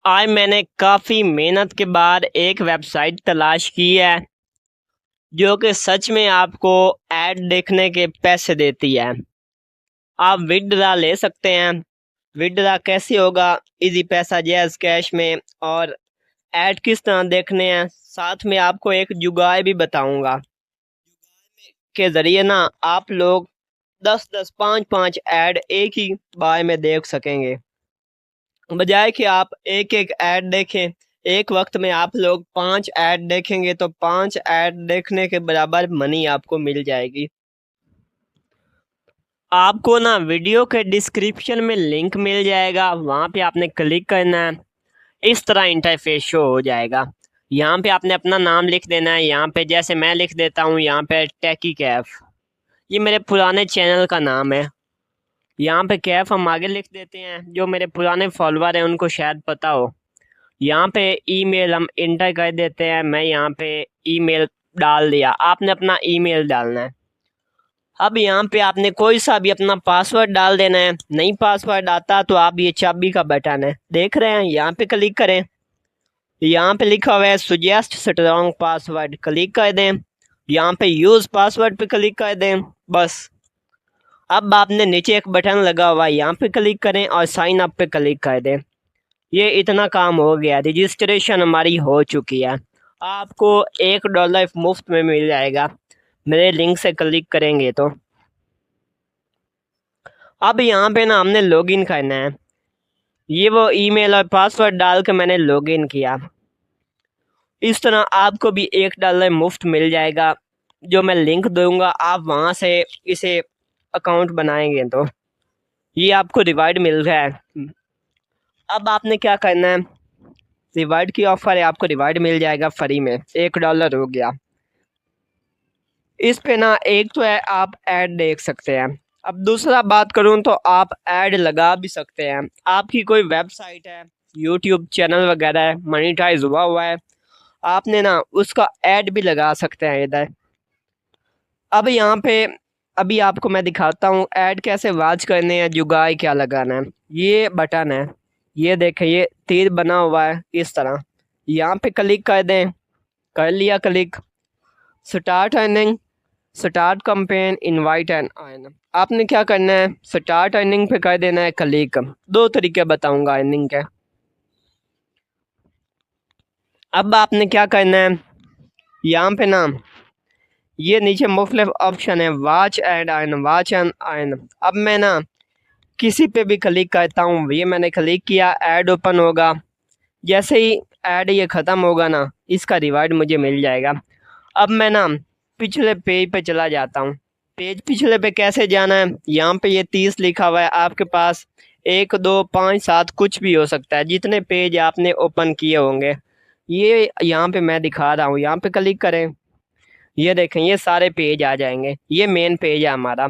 आज मैंने काफ़ी मेहनत के बाद एक वेबसाइट तलाश की है जो कि सच में आपको ऐड देखने के पैसे देती है। आप विड्रा ले सकते हैं। विड्रा कैसे होगा? इजी पैसा, जैज़ कैश में। और ऐड किस तरह देखने हैं, साथ में आपको एक जुगाड़ भी बताऊंगा के ज़रिए ना आप लोग 10-10, 5-5 ऐड एक ही बार में देख सकेंगे, बजाय कि आप एक एक ऐड देखें। एक वक्त में आप लोग 5 ऐड देखेंगे तो 5 ऐड देखने के बराबर मनी आपको मिल जाएगी। आपको ना वीडियो के डिस्क्रिप्शन में लिंक मिल जाएगा, वहाँ पे आपने क्लिक करना है। इस तरह इंटरफेस शो हो जाएगा। यहाँ पे आपने अपना नाम लिख देना है। यहाँ पे जैसे मैं लिख देता हूँ, यहाँ पे टेकी कैफ, ये मेरे पुराने चैनल का नाम है। यहाँ पे कैफ हम आगे लिख देते हैं, जो मेरे पुराने फॉलोअर हैं उनको शायद पता हो। यहाँ पे ईमेल हम इंटर कर देते हैं। मैं यहाँ पे ईमेल डाल दिया। आपने अपना ईमेल डालना है। अब यहाँ पे आपने कोई सा भी अपना पासवर्ड डाल देना है। नहीं पासवर्ड आता तो आप ये चाबी का बटन है, देख रहे हैं, यहाँ पे क्लिक करें। यहाँ पे लिखा हुआ है सुजेस्ट स्ट्रॉन्ग पासवर्ड, क्लिक कर दें। यहाँ पे यूज़ पासवर्ड पे क्लिक कर दें। बस अब आपने नीचे एक बटन लगा हुआ है, यहाँ पे क्लिक करें और साइन अप पे क्लिक कर दें। ये इतना काम हो गया, रजिस्ट्रेशन हमारी हो चुकी है। आपको $1 मुफ्त में मिल जाएगा मेरे लिंक से क्लिक करेंगे तो। अब यहाँ पे ना हमने लॉगिन करना है। ये वो ईमेल और पासवर्ड डाल के मैंने लॉगिन किया। इस तरह आपको भी $1 मुफ्त मिल जाएगा, जो मैं लिंक दूंगा। आप वहाँ से इसे अकाउंट बनाएंगे तो ये आपको रिवार्ड मिल रहा है। अब आपने क्या करना है, रिवार्ड की ऑफर है, आपको रिवार्ड मिल जाएगा फ्री में, $1 हो गया। इस पे ना एक तो है आप ऐड देख सकते हैं। अब दूसरा बात करूं तो आप ऐड लगा भी सकते हैं। आपकी कोई वेबसाइट है, यूट्यूब चैनल वगैरह है, मोनेटाइज हुआ हुआ है, आपने ना उसका ऐड भी लगा सकते हैं इधर। अब यहाँ पे अभी आपको मैं दिखाता हूँ ऐड कैसे वॉच करने हैं, जुगाड़ क्या लगाना है। ये बटन है, ये देखें, ये तीर बना हुआ है इस तरह। यहाँ पे क्लिक कर दें, कर लिया click. Start earning, start campaign, invite and earn. आपने क्या करना है, स्टार्ट अर्निंग पे कर देना है क्लिक। दो तरीके बताऊंगा अर्निंग के। अब आपने क्या करना है, यहाँ पे ना ये नीचे मुख्तलिफ ऑप्शन है, watch and earn, watch and earn. अब मैं ना किसी पे भी क्लिक करता हूँ, ये मैंने क्लिक किया, ऐड ओपन होगा। जैसे ही ऐड ये ख़त्म होगा ना, इसका रिवार्ड मुझे मिल जाएगा। अब मैं ना पिछले पेज पे चला जाता हूँ। पेज पिछले पे कैसे जाना है, यहाँ पे ये 30 लिखा हुआ है। आपके पास 1, 2, 5, 7 कुछ भी हो सकता है, जितने पेज आपने ओपन किए होंगे। ये यहाँ पे मैं दिखा रहा हूँ, यहाँ पे क्लिक करें, ये देखें, ये सारे पेज आ जाएंगे। ये मेन पेज है हमारा।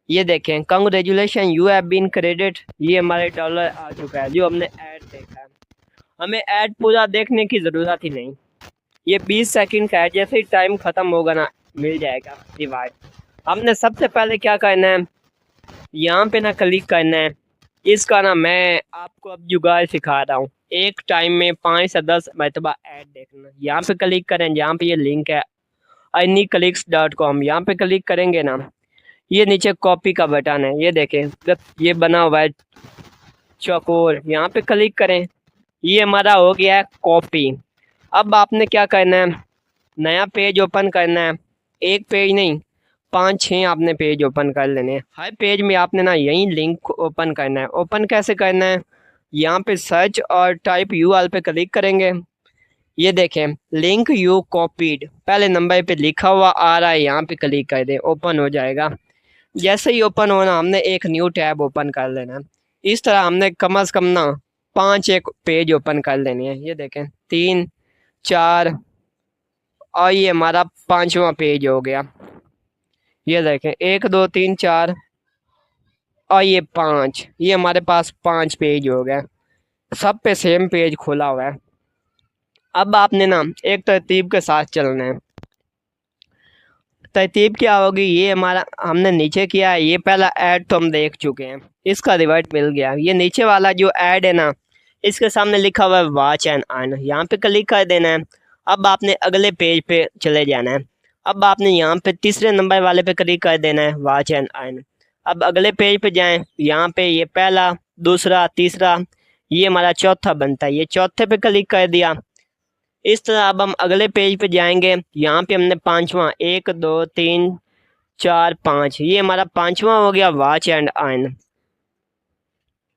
ये देखें, congratulation you have been credit, ये हमारे डॉलर आ चुका है जो हमने ऐड देखा है। हमें ऐड पूरा देखने की ज़रूरत ही नहीं। ये 20 सेकंड का है, जैसे ही टाइम ख़त्म होगा ना मिल जाएगा रिवार्ड। हमने सबसे पहले क्या करना है, यहाँ पे ना क्लिक करना है। इसका ना मैं आपको अब जुगाड़ सिखा रहा हूँ। एक टाइम में 5 से 10 मरतबा ऐड देखना। यहाँ पे क्लिक करें, यहाँ पे ये लिंक है anyclicks.com, यहाँ पे क्लिक करेंगे ना, ये नीचे कॉपी का बटन है, ये देखें, ये बना हुआ है चौकोर, यहाँ पे क्लिक करें। ये हमारा हो गया है कॉपी। अब आपने क्या करना है, नया पेज ओपन करना है। एक पेज नहीं, 5-6 आपने पेज ओपन कर लेने हैं। हर पेज में आपने ना यही लिंक ओपन करना है। ओपन कैसे करना है, यहाँ पे सर्च और टाइप यूआरएल पे क्लिक करेंगे। ये देखें, लिंक यू कॉपीड पहले नंबर पे लिखा हुआ आ रहा है, यहाँ पे क्लिक कर दें, ओपन हो जाएगा। जैसे ही ओपन होना, हमने एक न्यू टैब ओपन कर लेना है। इस तरह हमने कम से कम ना 5 एक पेज ओपन कर लेने हैं। ये देखें, 3, 4 और ये हमारा 5वां पेज हो गया। ये देखें, 1, 2, 3, 4 और ये 5, ये हमारे पास 5 पेज हो गए। सब पे सेम पेज खुला हुआ है। अब आपने ना एक तरतीब के साथ चलना है। तरतीब क्या होगी, ये हमारा हमने नीचे किया है। ये पहला ऐड तो हम देख चुके हैं, इसका रिवर्ट मिल गया। ये नीचे वाला जो ऐड है ना, इसके सामने लिखा हुआ है वॉच एंड अर्न, यहाँ पे क्लिक कर देना है। अब आपने अगले पेज पे चले जाना है। अब आपने यहाँ पे तीसरे नंबर वाले पे क्लिक कर देना है वॉच एंड अर्न। अब अगले पेज पे जाएं, यहाँ पे ये पहला, दूसरा, तीसरा, ये हमारा चौथा बनता है, ये चौथे पे क्लिक कर दिया। इस तरह अब हम अगले पेज पे जाएंगे, यहाँ पे हमने पांचवा, 1 2 3 4 5, ये हमारा पांचवा हो गया वॉच एंड अर्न।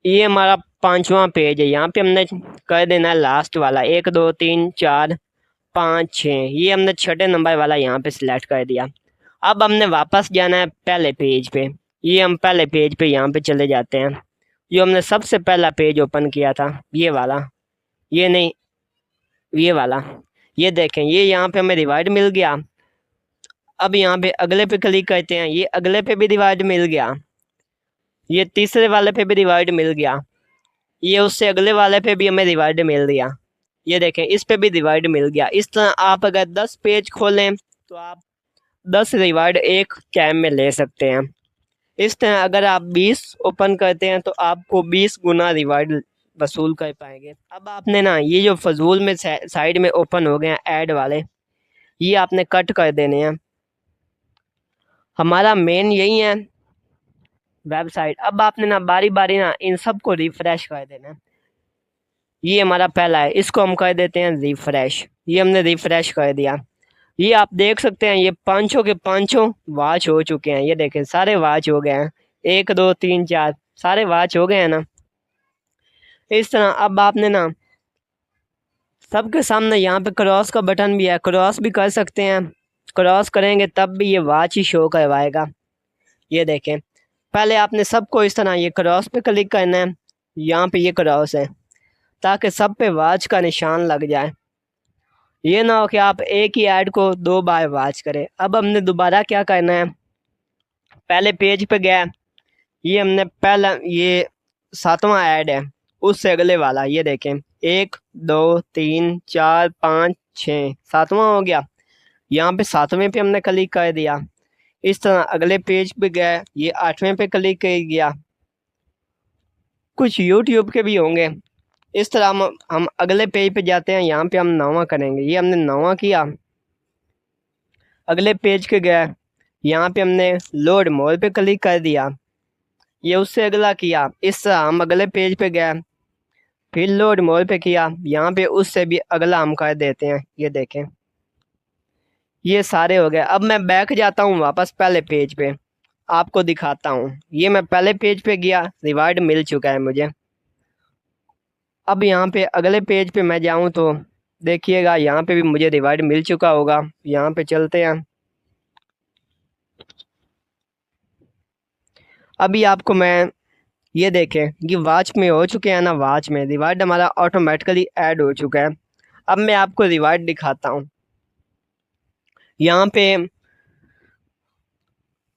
ये हमारा पांचवा पेज है, यहाँ पे हमने कर देना है लास्ट वाला, 1 2 3 4 5 6, ये हमने छठे नंबर वाला यहाँ पे सिलेक्ट कर दिया। अब हमने वापस जाना है पहले पेज पे, ये हम पहले पेज पे यहाँ पे चले जाते हैं। जो हमने सबसे पहला पेज ओपन किया था, ये वाला, ये नहीं, ये वाला, ये देखें, ये यहाँ पे हमें रिवार्ड मिल गया। अब यहाँ पे अगले पे क्लिक करते हैं, ये अगले पे भी रिवार्ड मिल गया। ये तीसरे वाले पे भी रिवार्ड मिल गया। ये उससे अगले वाले पे भी हमें रिवार्ड मिल गया। ये देखें, इस पे भी रिवार्ड मिल गया। इस तरह आप अगर 10 पेज खोलें तो आप 10 रिवार्ड एक टाइम में ले सकते हैं। इस तरह अगर आप 20 ओपन करते हैं तो आपको 20 गुना रिवार्ड वसूल कर पाएंगे। अब आपने ना ये जो फजूल में साइड में ओपन हो गए हैं ऐड वाले, ये आपने कट कर देने हैं। हमारा मेन यही है वेबसाइट। अब आपने ना बारी बारी ना इन सब को रिफ्रेश कर देना है। ये हमारा पहला है, इसको हम कर देते हैं रिफ्रेश। ये हमने रिफ्रेश कर दिया। ये आप देख सकते हैं, ये पांचों के पांचों वॉच हो चुके हैं। ये देखें, सारे वॉच हो गए हैं, 1 2 3 4 सारे वॉच हो गए हैं ना। इस तरह अब आपने ना सबके सामने यहाँ पे क्रॉस का बटन भी है, क्रॉस भी कर सकते हैं। क्रॉस करेंगे तब भी ये वॉच ही शो करवाएगा। ये देखें, पहले आपने सबको इस तरह ये क्रॉस पे क्लिक करना है, यहाँ पे ये क्रॉस है, ताकि सब पे वॉच का निशान लग जाए। ये ना हो कि आप एक ही ऐड को 2 बार वॉच करें। अब हमने दोबारा क्या करना है, पहले पेज पे गया, ये हमने पहला, ये 7वां ऐड है, उससे अगले वाला, ये देखें, 1 2 3 4 5 6, 7वां हो गया। यहाँ पे 7वें पे हमने क्लिक कर दिया। इस तरह अगले पेज पे गए, ये 8वें पे क्लिक कर गया। कुछ यूट्यूब के भी होंगे। इस तरह हम अगले पेज पे जाते हैं, यहाँ पे हम 9वां करेंगे। ये हमने 9वां किया। अगले पेज के गए, यहाँ पे हमने लोड मोर पे क्लिक कर दिया। ये उससे अगला किया। इस तरह हम अगले पेज पे गए, फिर लोड मोर पे किया, यहाँ पे उससे भी अगला हम कर देते हैं। ये देखें, ये सारे हो गए। अब मैं बैक जाता हूँ वापस पहले पेज पे, आपको दिखाता हूँ। ये मैं पहले पेज पे गया, रिवार्ड मिल चुका है मुझे। अब यहाँ पे अगले पेज पे मैं जाऊँ तो देखिएगा, यहाँ पे भी मुझे रिवार्ड मिल चुका होगा। यहाँ पे चलते हैं। अभी आपको मैं, ये देखें, ये वॉच में हो चुके हैं ना, वॉच में रिवार्ड हमारा ऑटोमेटिकली ऐड हो चुका है। अब मैं आपको रिवार्ड दिखाता हूँ। यहाँ पे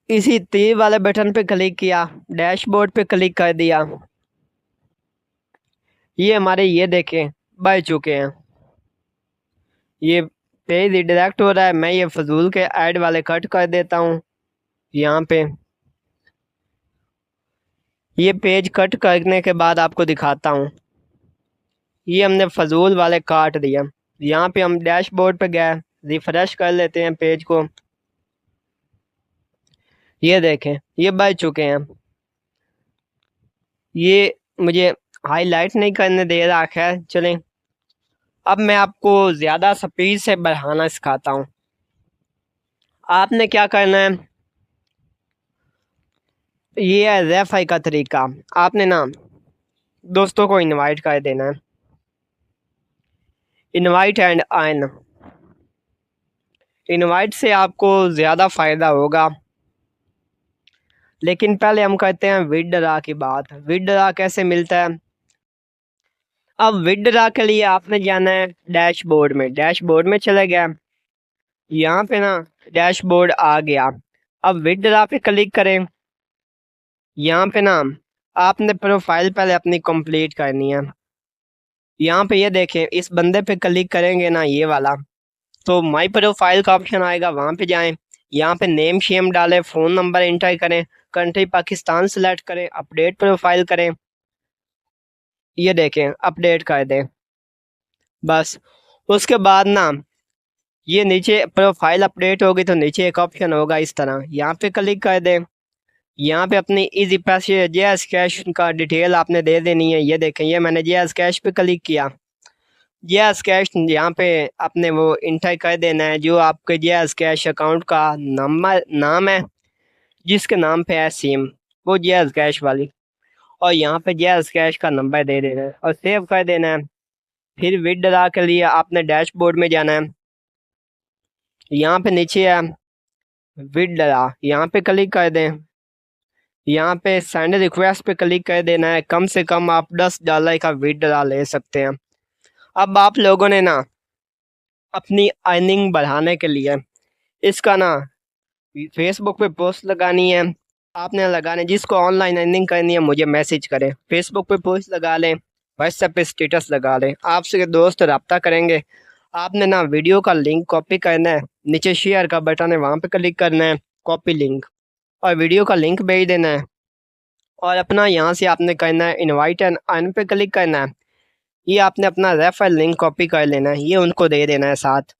इसी तीर वाले बटन पे क्लिक किया, डैशबोर्ड पे क्लिक कर दिया। ये हमारे, ये देखें, बढ़ चुके हैं। ये पेज रिडायरेक्ट हो रहा है। मैं ये फजूल के ऐड वाले कट कर देता हूँ। यहाँ पे ये पेज कट करने के बाद आपको दिखाता हूँ। ये हमने फजूल वाले काट दिया। यहाँ पे हम डैशबोर्ड पे गए, रिफ्रेश कर लेते हैं पेज को। ये देखें, ये बढ़ चुके हैं। ये मुझे हाईलाइट नहीं करने दे रहा है। चलें, अब मैं आपको ज़्यादा स्पीड से बढ़ाना सिखाता हूँ। आपने क्या करना है, ये है रेफाई का तरीका। आपने ना दोस्तों को इनवाइट कर देना है, इनवाइट एंड अर्न। इनवाइट से आपको ज़्यादा फ़ायदा होगा, लेकिन पहले हम करते हैं विथड्रॉ की बात। विथड्रॉ कैसे मिलता है? अब विथड्रॉ के लिए आपने जाना है डैशबोर्ड में। डैशबोर्ड में चले गया, यहाँ पे ना डैशबोर्ड आ गया। अब विथड्रॉ पे क्लिक करें। यहाँ पे ना आपने प्रोफाइल पहले अपनी कंप्लीट करनी है। यहाँ पे ये देखें, इस बंदे पे क्लिक करेंगे ना, ये वाला, तो माई प्रोफाइल का ऑप्शन आएगा, वहाँ पे जाएं। यहाँ पे नेम शेम डालें, फ़ोन नंबर इंटर करें, कंट्री पाकिस्तान सेलेक्ट करें, अपडेट प्रोफाइल करें। ये देखें अपडेट कर दें बस। उसके बाद ना ये नीचे प्रोफाइल अपडेट होगी तो नीचे एक ऑप्शन होगा इस तरह, यहाँ पे क्लिक कर दें। यहाँ पे अपनी इजी पैसे जेएस कैश का डिटेल आपने दे देनी है। ये देखें ये मैंने जेएस कैश पे क्लिक किया। जेएस कैश यहाँ पे आपने वो इंटर कर देना है जो आपके जेएस कैश अकाउंट का नंबर नाम है, जिसके नाम पे है सिम वो जेएस कैश वाली, और यहाँ पे जेएस कैश का नंबर दे देना है और सेव कर देना है। फिर विड्रॉ के लिए आपने डैशबोर्ड में जाना है। यहाँ पे नीचे है विड्रॉ, यहाँ पे क्लिक कर दें। यहाँ पे सेंड रिक्वेस्ट पे क्लिक कर देना है। कम से कम आप $10 का विड्रॉ ले सकते हैं। अब आप लोगों ने ना अपनी अर्निंग बढ़ाने के लिए इसका ना फेसबुक पे पोस्ट लगानी है। आपने लगाने जिसको ऑनलाइन अर्निंग करनी है मुझे मैसेज करें, फेसबुक पे पोस्ट लगा लें, व्हाट्सएप पे स्टेटस लगा लें, आपसे दोस्त रब्ता करेंगे। आपने ना वीडियो का लिंक कॉपी करना है, नीचे शेयर का बटन है वहाँ पे क्लिक करना है, कॉपी लिंक, और वीडियो का लिंक भेज देना है। और अपना यहाँ से आपने करना है इनवाइट एंड अर्न पे क्लिक करना है। ये आपने अपना रेफर लिंक कॉपी कर लेना है, ये उनको दे देना है साथ।